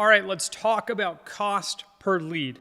All right, let's talk about cost per lead.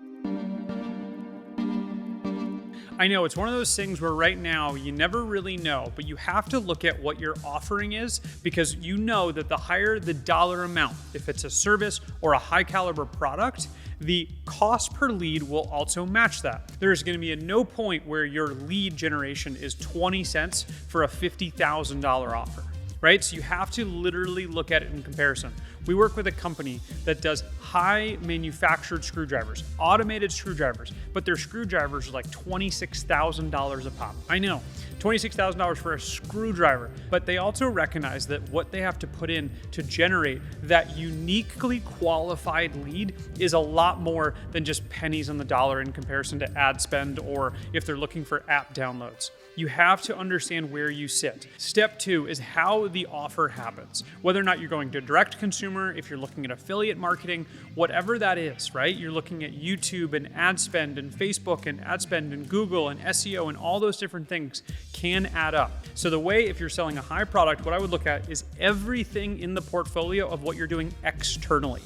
I know it's one of those things where right now you never really know, but you have to look at what your offering is, because you know that the higher the dollar amount, if it's a service or a high caliber product, the cost per lead will also match that. There's going to be no point where your lead generation is 20 cents for a $50,000 offer, right? So you have to literally look at it in comparison. We work with a company that does high manufactured screwdrivers, automated screwdrivers, but their screwdrivers are like $26,000 a pop. I know, $26,000 for a screwdriver, but they also recognize that what they have to put in to generate that uniquely qualified lead is a lot more than just pennies on the dollar in comparison to ad spend, or if they're looking for app downloads. You have to understand where you sit. Step 2 is how the offer happens. Whether or not you're going to direct consumer, if you're looking at affiliate marketing, whatever that is, right? You're looking at YouTube and ad spend and Facebook and ad spend and Google and SEO and all those different things can add up. So the way, if you're selling a high product, what I would look at is everything in the portfolio of what you're doing externally.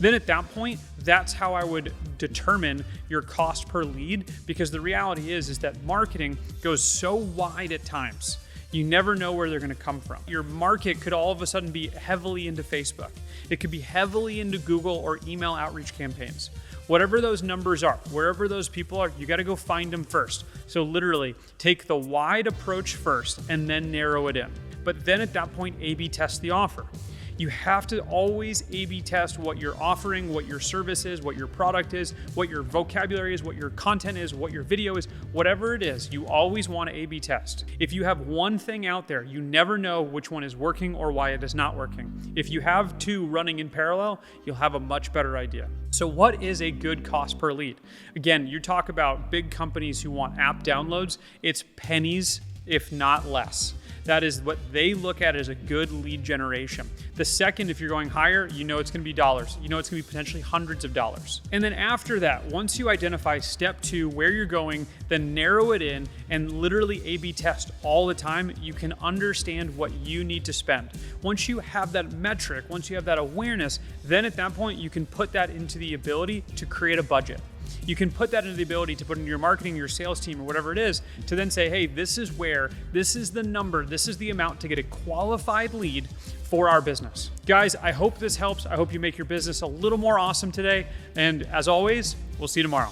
Then at that point, that's how I would determine your cost per lead, because the reality is that marketing goes so wide at times. You never know where they're going to come from. Your market could all of a sudden be heavily into Facebook. It could be heavily into Google or email outreach campaigns. Whatever those numbers are, wherever those people are, you got to go find them first. So literally take the wide approach first and then narrow it in. But then at that point, A/B test the offer. You have to always A/B test what you're offering, what your service is, what your product is, what your vocabulary is, what your content is, what your video is, whatever it is, you always want to A/B test. If you have one thing out there, you never know which one is working or why it is not working. If you have two running in parallel, you'll have a much better idea. So what is a good cost per lead? Again, you talk about big companies who want app downloads, it's pennies, if not less. That is what they look at as a good lead generation. The second, if you're going higher, you know it's going to be dollars. You know it's going to be potentially hundreds of dollars. And then after that, once you identify step 2, where you're going, then narrow it in and literally A/B test all the time, you can understand what you need to spend. Once you have that metric, once you have that awareness, then at that point, you can put that into the ability to create a budget. You can put that into the ability to put into your marketing, your sales team, or whatever it is, to then say, hey, this is the number, this is the amount to get a qualified lead for our business. Guys, I hope this helps. I hope you make your business a little more awesome today. And as always, we'll see you tomorrow.